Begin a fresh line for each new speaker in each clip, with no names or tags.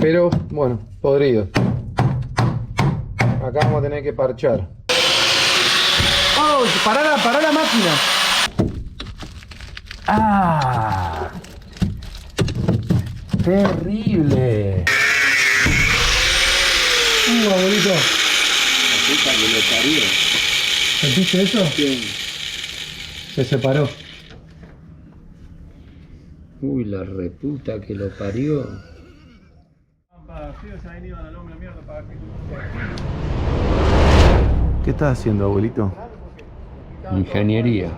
Pero bueno, podrido. Acá vamos a tener que parchar. ¡Oh! ¡Pará la máquina! ¡Ah! ¡Terrible! Abuelito.
La puta que lo parió.
¿Sentiste eso?
Sí.
Se separó.
Uy, la reputa que lo parió.
¿Qué estás haciendo, abuelito?
Ingeniería.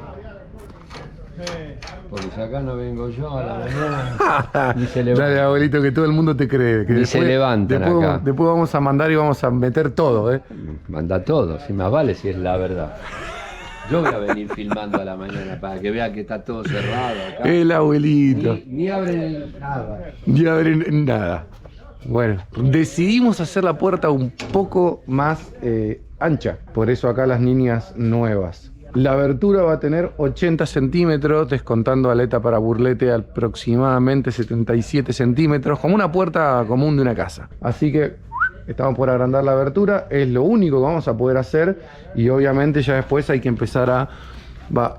Porque si acá no vengo yo a la mañana. Ni se levanta.
Dale, abuelito, que todo el mundo te cree. Que
Ni se levantan acá.
Después vamos a mandar y vamos a meter todo, ¿eh?
Manda todo, si más vale si es la verdad. Yo voy a venir filmando a la mañana para que vea que está todo cerrado acá.
El abuelito.
Ni abren nada.
Ni abren nada. Bueno, decidimos hacer la puerta un poco más ancha. Por eso acá las líneas nuevas. La abertura va a tener 80 centímetros, descontando aleta para burlete aproximadamente 77 centímetros, como una puerta común de una casa. Así que estamos por agrandar la abertura, es lo único que vamos a poder hacer y obviamente ya después hay que empezar a...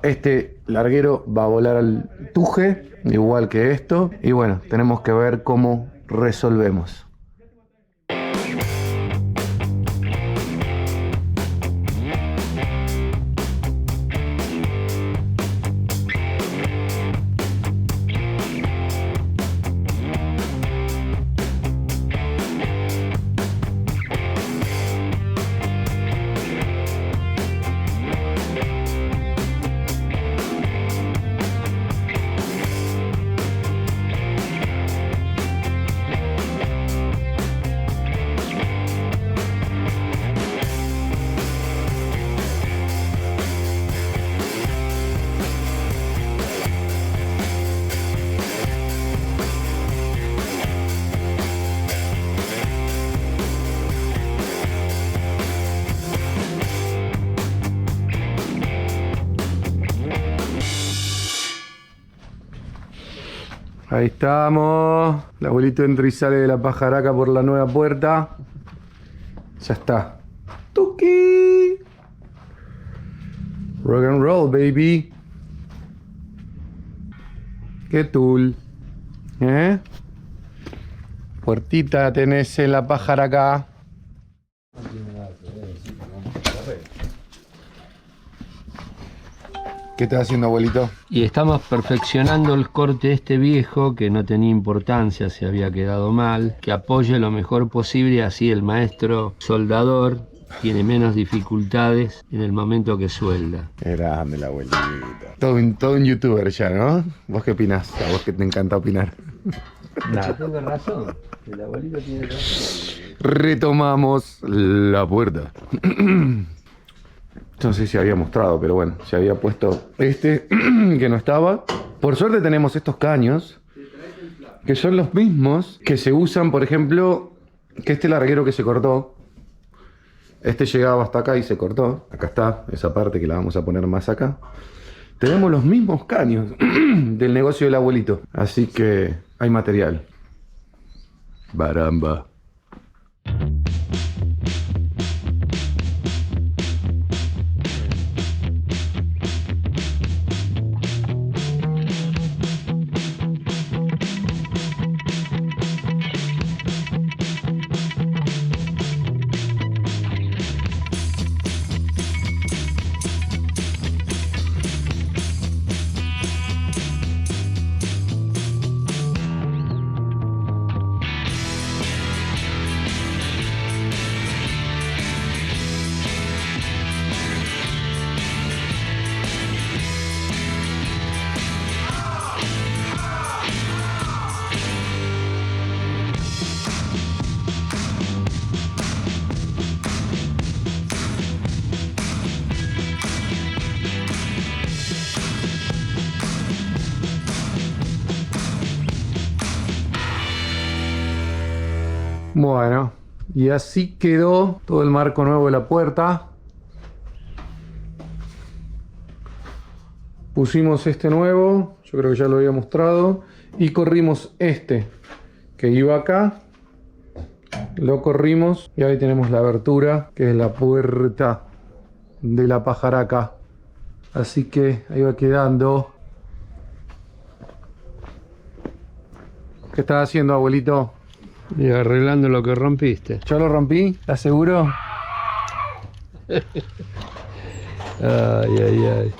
este larguero va a volar al tuje, igual que esto, y bueno, tenemos que ver cómo resolvemos. Ahí estamos. El abuelito entra y sale de la pajaraca por la nueva puerta. Ya está. ¡Tuki! Rock and roll, baby. ¿Qué tool? ¿Eh? Puertita tenés en la pajaraca. ¿Qué estás haciendo, abuelito?
Y estamos perfeccionando el corte este viejo que no tenía importancia, se había quedado mal, que apoye lo mejor posible, así el maestro soldador tiene menos dificultades en el momento que suelda.
Grande la abuelita. Todo un youtuber ya, ¿no? ¿Vos qué opinás? A vos que te encanta opinar.
Nada, tengo razón. El abuelito tiene razón.
Retomamos la puerta. No sé si había mostrado, pero bueno, se había puesto este que no estaba. Por suerte tenemos estos caños, que son los mismos que se usan, por ejemplo, que este larguero que se cortó. Este llegaba hasta acá y se cortó. Acá está, esa parte que la vamos a poner más acá. Tenemos los mismos caños del negocio del abuelito. Así que hay material. Baramba. Bueno, y así quedó todo el marco nuevo de la puerta. Pusimos este nuevo, yo creo que ya lo había mostrado, y corrimos este que iba acá lo corrimos y ahí tenemos la abertura, que es la puerta de la pajaraca. Así que ahí va quedando. ¿Qué estás haciendo, abuelito?
Y arreglando lo que rompiste.
¿Yo lo rompí? ¿Estás seguro?
Ay, ay, ay.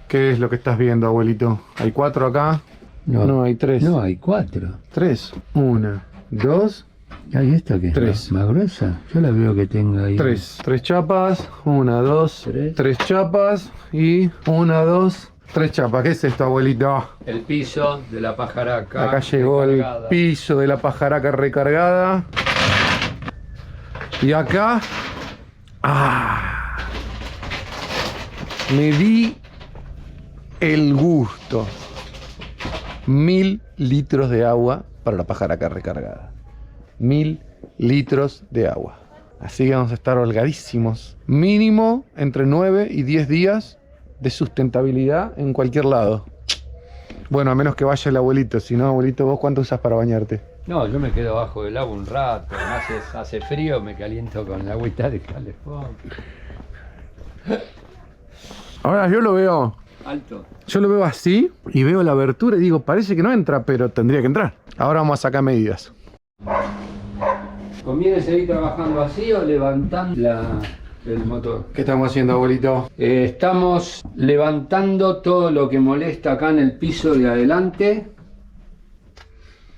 ¿Qué es lo que estás viendo, abuelito? ¿Hay 4 acá? No, hay 3.
No, hay 4.
3. 1, 2,
¿Hay esta que es
3.
más gruesa? Yo la veo que tenga ahí.
3. 3 chapas. 1, 2,
Tres.
3 chapas. Y 1, 2, 3 chapas. ¿Qué es esto, abuelito?
El piso de la pajaraca.
Acá llegó el
recargada.
piso de la pajaraca recargada. Y acá... ¡Ah! Me di el gusto. 1000 litros de agua para la pajaraca recargada. 1000 litros de agua. Así que vamos a estar holgadísimos. Mínimo entre 9 y 10 días de sustentabilidad en cualquier lado. Bueno, a menos que vaya el abuelito. Si no, abuelito, ¿vos cuánto usas para bañarte?
No, yo me quedo abajo del agua un rato. Además hace frío, me caliento con la agüita de calefón.
Ahora yo lo veo...
Alto.
Yo lo veo así y veo la abertura y digo, parece que no entra, pero tendría que entrar. Ahora vamos a sacar medidas.
¿Conviene seguir trabajando así o levantando el motor?
¿Qué estamos haciendo, abuelito?
Estamos levantando todo lo que molesta acá en el piso de adelante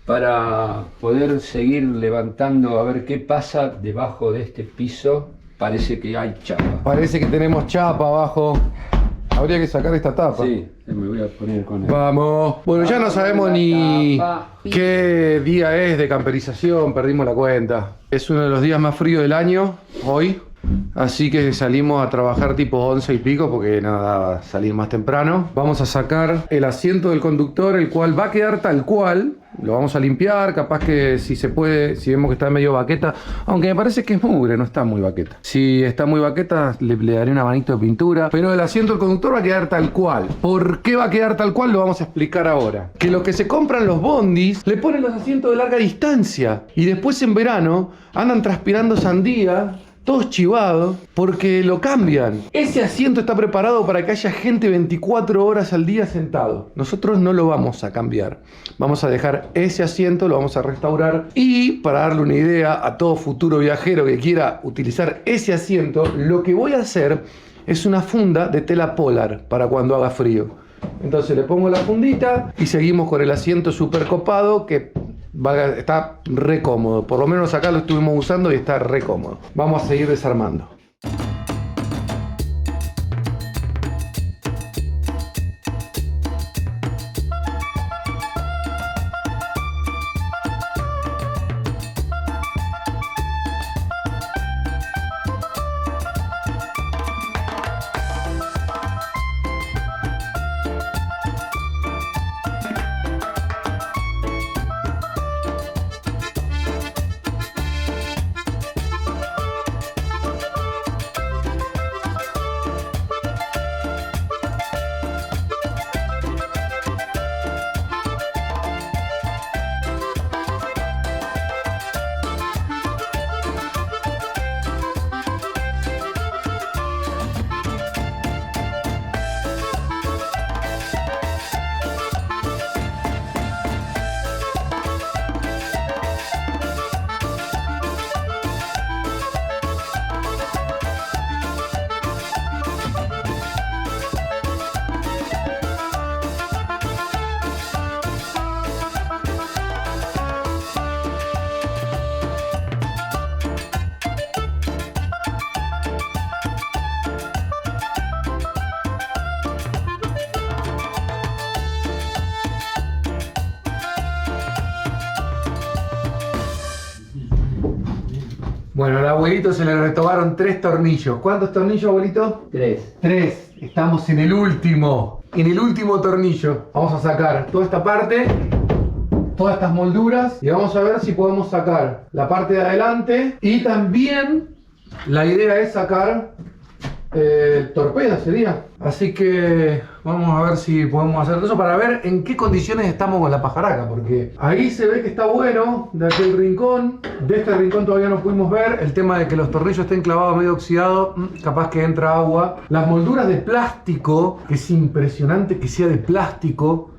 para poder seguir levantando a ver qué pasa debajo de este piso. Parece que hay chapa.
Parece que tenemos chapa abajo. Habría que sacar esta tapa.
Sí, me voy a poner con él.
Vamos. Bueno, ya no sabemos ni qué día es de camperización, perdimos la cuenta. Es uno de los días más fríos del año, hoy. Así que salimos a trabajar tipo 11 y pico porque no daba salir más temprano. Vamos a sacar el asiento del conductor, el cual va a quedar tal cual. Lo vamos a limpiar, capaz que si se puede, si vemos que está medio baqueta. Aunque me parece que es mugre, no está muy baqueta. Si está muy baqueta, le daré una manito de pintura. Pero el asiento del conductor va a quedar tal cual. ¿Por qué va a quedar tal cual? Lo vamos a explicar ahora. Que los que se compran los bondis le ponen los asientos de larga distancia. Y después en verano andan transpirando sandía, todos chivados, porque lo cambian. Ese asiento está preparado para que haya gente 24 horas al día sentado. Nosotros no lo vamos a cambiar. Vamos a dejar ese asiento, lo vamos a restaurar. Y para darle una idea a todo futuro viajero que quiera utilizar ese asiento, lo que voy a hacer es una funda de tela polar para cuando haga frío. Entonces le pongo la fundita y seguimos con el asiento súper copado que está re cómodo. Por lo menos acá lo estuvimos usando y está re cómodo. Vamos a seguir desarmando. Bueno, al abuelito se le retobaron 3 tornillos. ¿Cuántos tornillos, abuelito?
3.
3. Estamos en el último. En el último tornillo. Vamos a sacar toda esta parte, todas estas molduras, y vamos a ver si podemos sacar la parte de adelante. Y también la idea es sacar el torpedo, sería. Así que vamos a ver si podemos hacer eso para ver en qué condiciones estamos con la pajaraca, porque ahí se ve que está bueno de aquel rincón. De este rincón todavía no pudimos ver el tema de que los tornillos estén clavados medio oxidados, capaz que entra agua. Las molduras de plástico, que es impresionante que sea de plástico,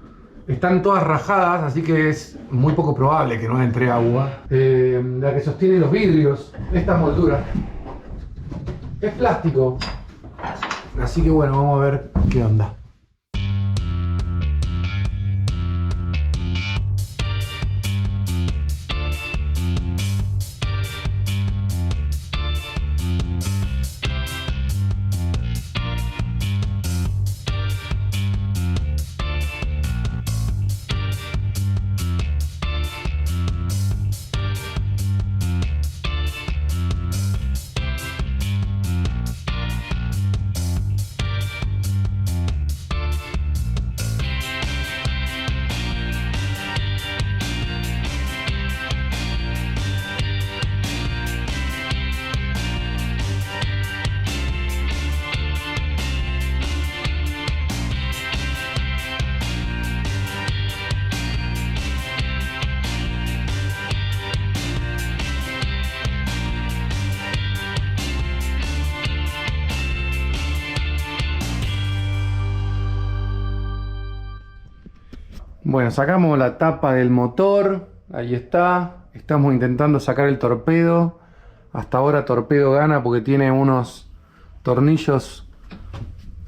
están todas rajadas, así que es muy poco probable que no entre agua. La que sostiene los vidrios, esta moldura, es plástico. Así que bueno, vamos a ver qué onda. Bueno, sacamos la tapa del motor, ahí está. Estamos intentando sacar el torpedo. Hasta ahora torpedo gana porque tiene unos tornillos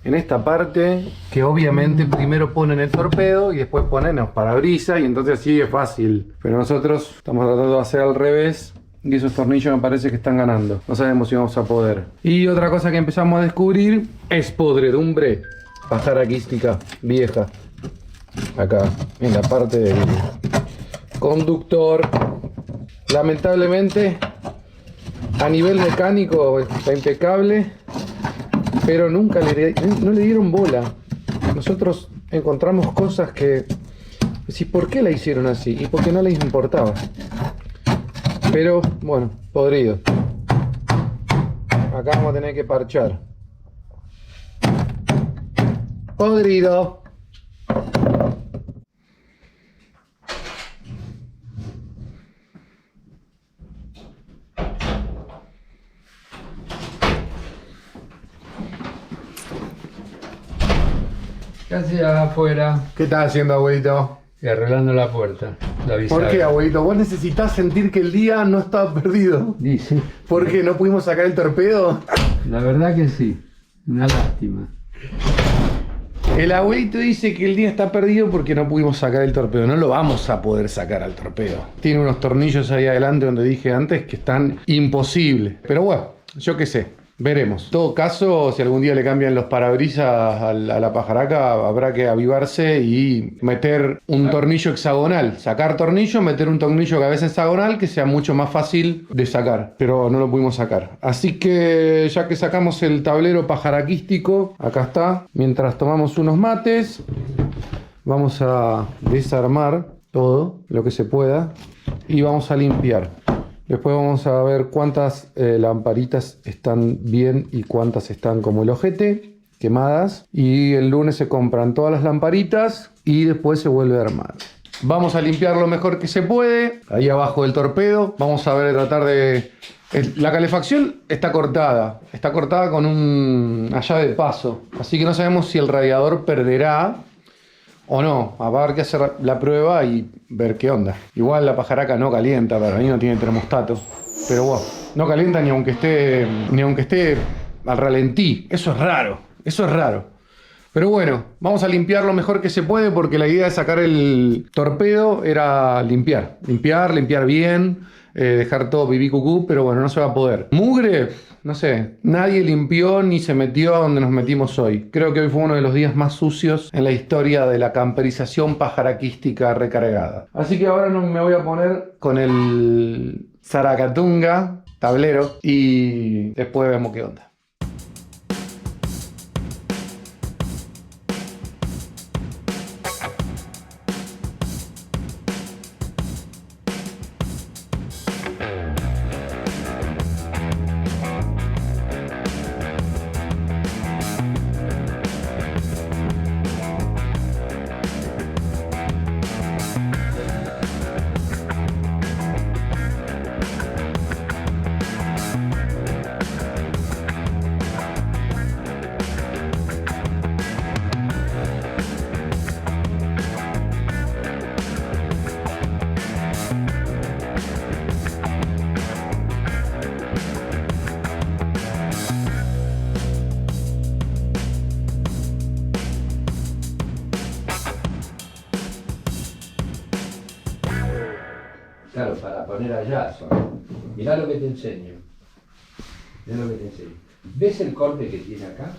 en esta parte que obviamente primero ponen el torpedo y después ponen los parabrisas, y entonces así es fácil. Pero nosotros estamos tratando de hacer al revés y esos tornillos me parece que están ganando. No sabemos si vamos a poder. Y otra cosa que empezamos a descubrir es podredumbre pajaraquística vieja. Acá, en la parte del conductor. Lamentablemente, a nivel mecánico está impecable, pero nunca no le dieron bola. Nosotros encontramos cosas que decís, ¿por qué la hicieron así? Y porque no les importaba. Pero bueno, podrido. Acá vamos a tener que parchar. Podrido.
Casi afuera,
¿Qué estás haciendo, abuelito?
y arreglando la puerta. La
¿Por
bisagra.
qué, abuelito? ¿Vos necesitas sentir que el día no estaba perdido?
Dice,
¿Por qué no pudimos sacar el torpedo?
la verdad que sí. Una lástima.
El abuelito dice que el día está perdido porque no pudimos sacar el torpedo. No lo vamos a poder sacar al torpedo. Tiene unos tornillos ahí adelante donde dije antes que están imposibles. Pero bueno, yo qué sé. Veremos. En todo caso, si algún día le cambian los parabrisas a la pajaraca, habrá que avivarse y meter un tornillo hexagonal. Sacar tornillo, meter un tornillo cabeza hexagonal que sea mucho más fácil de sacar. Pero no lo pudimos sacar. Así que ya que sacamos el tablero pajaraquístico, acá está. Mientras tomamos unos mates, vamos a desarmar todo lo que se pueda y vamos a limpiar. Después vamos a ver cuántas lamparitas están bien y cuántas están como el ojete, quemadas. Y el lunes se compran todas las lamparitas y después se vuelve a armar. Vamos a limpiar lo mejor que se puede. Ahí abajo del torpedo. Vamos a ver, tratar de... La calefacción está cortada. Está cortada con una llave de paso. Así que no sabemos si el radiador perderá o no. Habrá que hacer la prueba y ver qué onda. Igual la pajaraca no calienta, para mí no tiene termostato. Pero bueno, no calienta ni aunque esté al ralentí. Eso es raro, eso es raro. Pero bueno, vamos a limpiar lo mejor que se puede porque la idea de sacar el torpedo era limpiar. Limpiar bien, dejar todo pipí cucú, pero bueno, no se va a poder. Mugre, no sé, nadie limpió ni se metió a donde nos metimos hoy. Creo que hoy fue uno de los días más sucios en la historia de la camperización pajaraquística recargada. Así que ahora me voy a poner con el Zaracatunga tablero y después vemos qué onda.
Claro, para poner allá. Mirá lo que te enseño. Mirá lo que te enseño. ¿Ves el corte que tiene acá?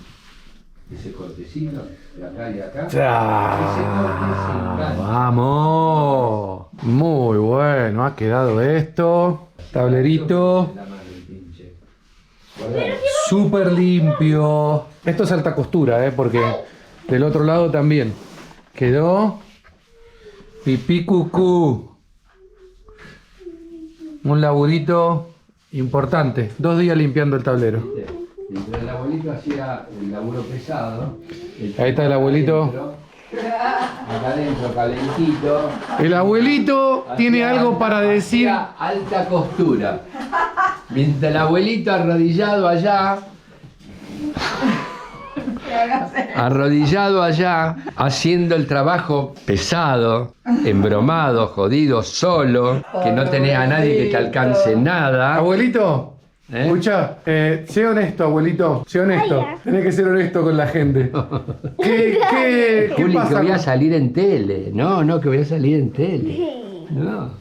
Ese cortecito de acá y de acá. Ese corte es el gancho.
¡Vamos! Muy bueno, ha quedado esto. Tablerito. Súper limpio. Esto es alta costura, porque del otro lado también quedó pipí cucú. Un laburito importante. 2 días limpiando el tablero.
Mientras el abuelito hacía el laburo pesado.
Ahí está el abuelito.
Acá adentro, calentito.
El abuelito tiene algo para decir.
Alta costura. Mientras el abuelito arrodillado allá, haciendo el trabajo pesado, embromado, jodido, solo, que no tenés a nadie que te alcance nada.
Abuelito, escucha, sé honesto, abuelito, sé honesto. Tenés que ser honesto con la gente. ¿Qué
Juli,
pasa?
que voy a salir en tele. No, que voy a salir en tele. No.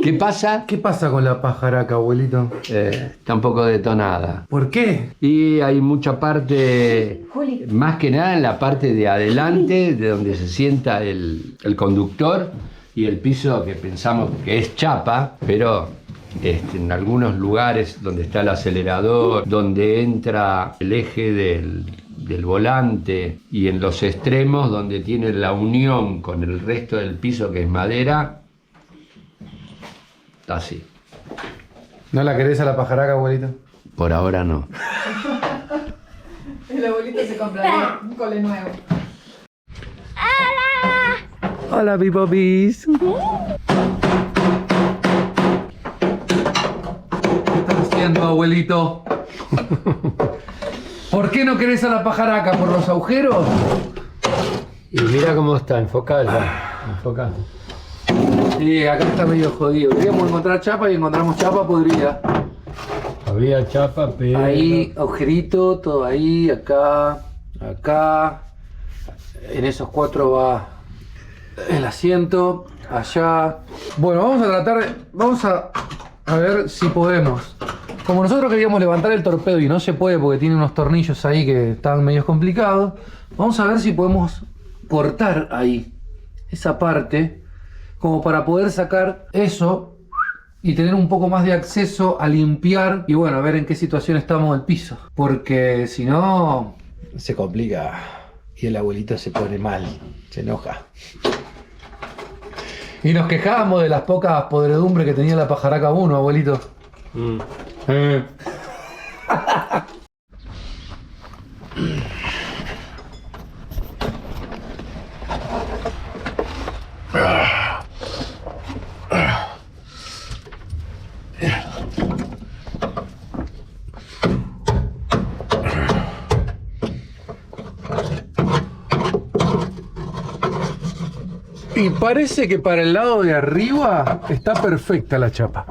¿Qué pasa?
¿Qué pasa con la pajaraca, abuelito?
Está un poco detonada.
¿Por qué?
Y hay mucha parte, más que nada en la parte de adelante, de donde se sienta el conductor, y el piso que pensamos que es chapa, pero en algunos lugares donde está el acelerador, donde entra el eje del volante, y en los extremos donde tiene la unión con el resto del piso que es madera, está así.
¿No la querés a la pajaraca, abuelito?
Por ahora no.
El abuelito se compraría un cole nuevo.
Hola, pipopis. ¿Qué estás haciendo, abuelito? ¿Por qué no querés a la pajaraca? ¿Por los agujeros?
Y mira cómo está, enfocada ya. Enfocada.
Sí, acá está medio jodido. Queríamos encontrar chapa y encontramos chapa podrida.
Había chapa, pero...
Ahí, agujerito, todo ahí, acá, acá. En esos 4 va el asiento, allá. Bueno, vamos a tratar, vamos a ver si podemos. Como nosotros queríamos levantar el torpedo y no se puede porque tiene unos tornillos ahí que están medio complicados, vamos a ver si podemos cortar ahí esa parte como para poder sacar eso y tener un poco más de acceso a limpiar y bueno, a ver en qué situación estamos el piso. Porque si no, se complica y el abuelito se pone mal, se enoja. Y nos quejábamos de las pocas podredumbres que tenía la pajaraca 1, abuelito. Y parece que para el lado de arriba está perfecta la chapa.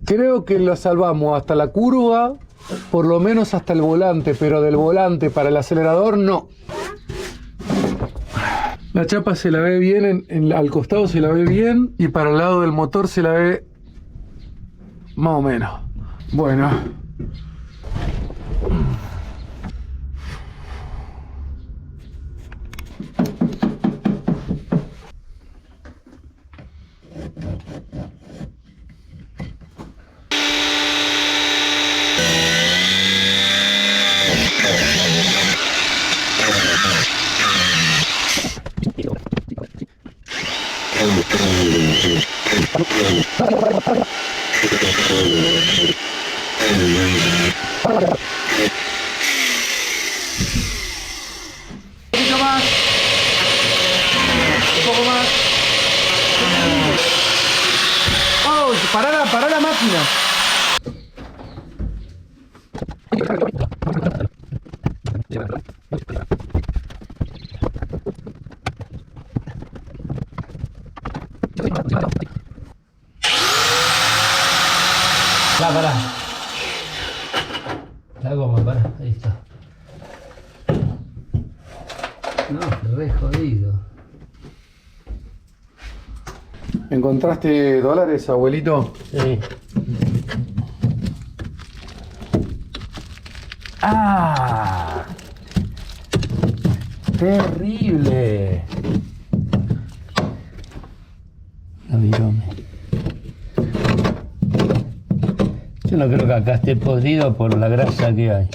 Creo que la salvamos hasta la curva, por lo menos hasta el volante, pero del volante para el acelerador no. La chapa se la ve bien, al costado se la ve bien y para el lado del motor se la ve más o menos. Bueno. poquito más. Un poco más. ¡Oh! ¡Pará la máquina!
Pará. La goma, pará, ahí está. No, re jodido.
¿Encontraste dólares, abuelito?
Sí.
¡Ah! ¡Terrible!
La virome. Yo no creo que acá esté podrido por la grasa que hay.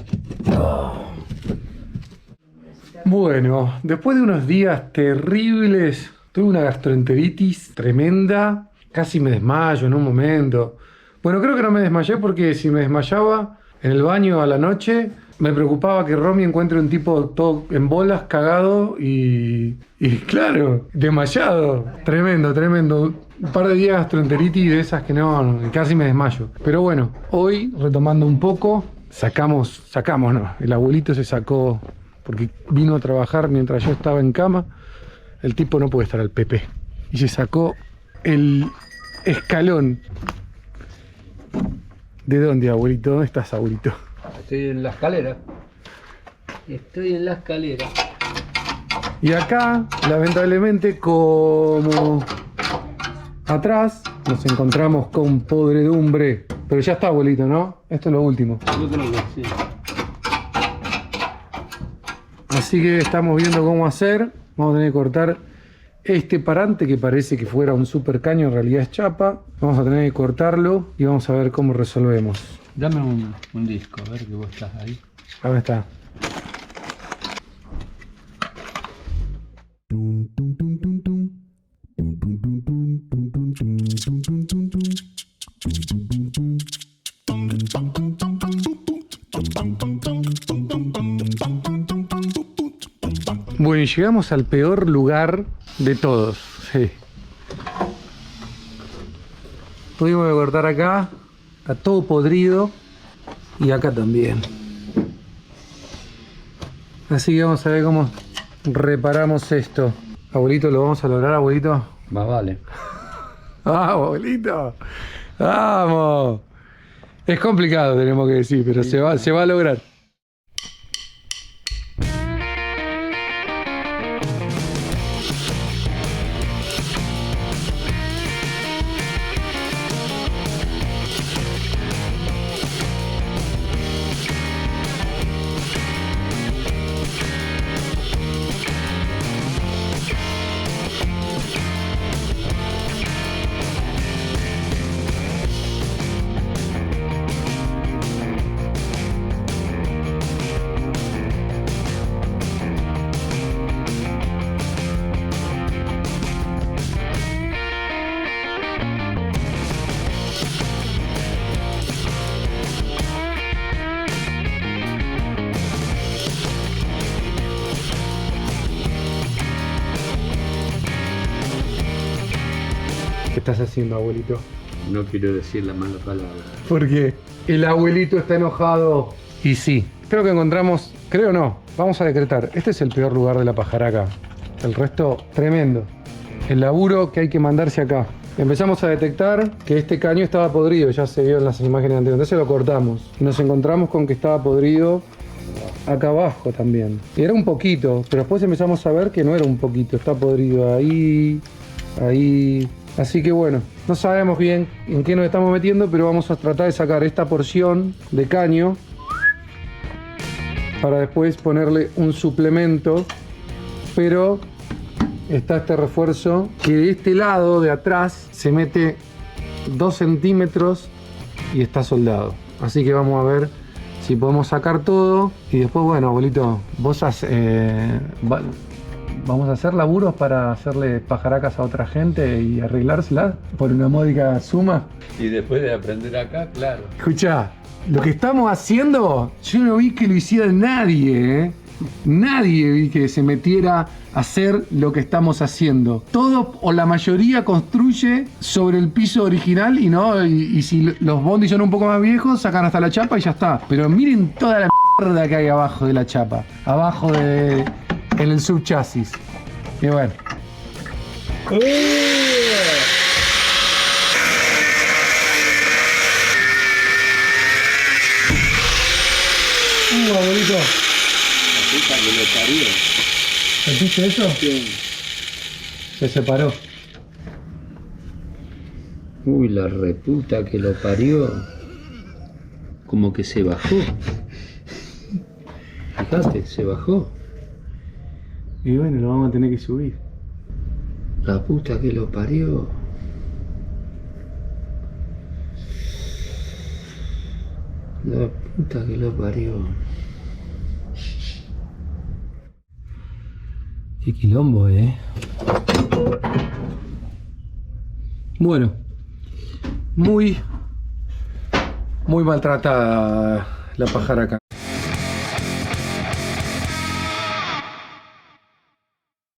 Bueno, después de unos días terribles, tuve una gastroenteritis tremenda, casi me desmayo en un momento. Bueno, creo que no me desmayé porque si me desmayaba en el baño a la noche, me preocupaba que Romy encuentre un tipo todo en bolas, cagado y claro, desmayado. Tremendo, tremendo. Un par de días de gastroenteritis de esas que no, casi me desmayo. Pero bueno, hoy, retomando un poco, sacamos, no, el abuelito se sacó, porque vino a trabajar mientras yo estaba en cama, el tipo no puede estar al PP. Y se sacó el escalón. ¿De dónde, abuelito? ¿Dónde estás, abuelito?
Estoy en la escalera. Estoy en la escalera.
Y acá, lamentablemente, como atrás, nos encontramos con podredumbre. Pero ya está, abuelito, ¿no? Esto es lo último.
Yo creo que sí.
Así que estamos viendo cómo hacer. Vamos a tener que cortar este parante que parece que fuera un super caño, en realidad es chapa. Vamos a tener que cortarlo y vamos a ver cómo resolvemos.
Dame un disco, a ver que vos estás ahí.
Ahí está. Bueno, y llegamos al peor lugar de todos. Sí. Pudimos cortar acá, está todo podrido, y acá también. Así que vamos a ver cómo reparamos esto. Abuelito, ¿lo vamos a lograr, abuelito?
Más vale.
¡Vamos, abuelito! ¡Vamos! Es complicado, tenemos que decir, pero se va a lograr. ¿Qué estás haciendo, abuelito?
No quiero decir la mala palabra.
¿Por qué? El abuelito está enojado. Y sí, creo que encontramos, creo no, vamos a decretar, este es el peor lugar de la pajaraca. El resto, tremendo. El laburo que hay que mandarse acá. Empezamos a detectar que este caño estaba podrido, ya se vio en las imágenes anteriores, entonces lo cortamos. Y nos encontramos con que estaba podrido acá abajo también. Y era un poquito, pero después empezamos a ver que no era un poquito, está podrido ahí, ahí. Así que bueno, no sabemos bien en qué nos estamos metiendo, pero vamos a tratar de sacar esta porción de caño para después ponerle un suplemento, pero está este refuerzo que de este lado de atrás se mete 2 centímetros y está soldado. Así que vamos a ver si podemos sacar todo y después, bueno, abuelito, vos vamos a hacer laburos para hacerle pajaracas a otra gente y arreglárselas por una módica suma.
Y después de aprender acá, claro.
Escuchá, lo que estamos haciendo, yo no vi que lo hiciera nadie, ¿eh? Nadie vi que se metiera a hacer lo que estamos haciendo. Todo o la mayoría construye sobre el piso original y si los bondis son un poco más viejos, sacan hasta la chapa y ya está. Pero miren toda la mierda que hay abajo de la chapa, en el subchasis. Y bueno. Abuelito.
Que lo parió.
¿Sentiste eso?
Sí.
Se separó.
Uy, la reputa que lo parió. Como que se bajó. Fíjate, se bajó.
Y bueno, lo vamos a tener que subir.
La puta que lo parió. La puta que lo parió.
Qué quilombo, Bueno, muy maltratada la pajaraca.